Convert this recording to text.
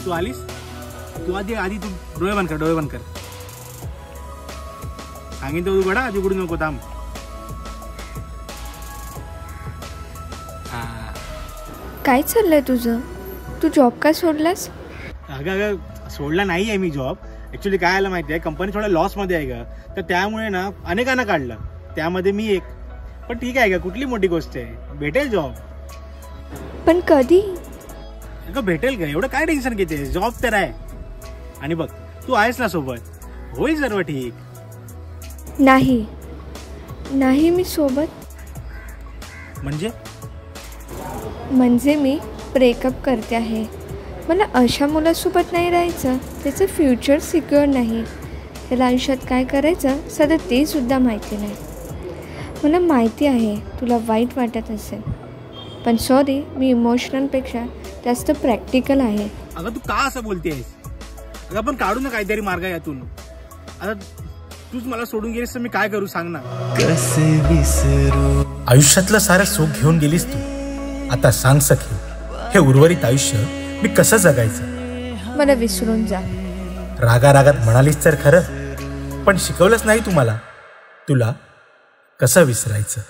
तू आलीस. तू आधी तू डोळे बंद कर. सांगितलं तू गडा आधी उघडू नको थांब. काय चाललंय तुझं? तू जॉब का सोडलास? अगं सोडला नाही आहे मी जॉब. ऍक्च्युली काय आलं माहिती आहे, कंपनी थोड्या लॉसमध्ये आहे का, तर त्यामुळे ना अनेकांना काढलं, त्यामध्ये मी एक. पण ठीक आहे का, कुठली मोठी गोष्ट आहे, भेटेल जॉब. पण कधी? अगं भेटेल का, एवढं काय टेन्शन घेते, जॉब तर आहे. आणि बघ तू आहेस ना सोबत, होईल सर्व ठीक. नाही मी सोबत. म्हणजे मी ब्रेकअप करते आहे. मला अशा मुलासोबत नाही राहायचं, त्याचं फ्युचर सिक्युअर नाही, त्याला आयुष्यात काय करायचं सध्या ते सुद्धा माहिती नाही. मला माहिती आहे तुला वाईट वाटत असेल, पण सॉरी, मी इमोशनलपेक्षा जास्त प्रॅक्टिकल आहे. अगं तू का असं बोलतेस? अगं आपण काढू ना काहीतरी मार्ग यातून. आता तूच मला सोडून गेलीस तर मी काय करू सांग ना. आयुष्यातलं सारं सुख घेऊन गेलीस तू. आता सांग सखी, हे उर्वरित आयुष्य मी कसं जगायचं? मला विसरून जा. रागारागात म्हणालीस तर खरं, पण शिकवलंच नाही तुम्हाला तुला कसं विसरायचं.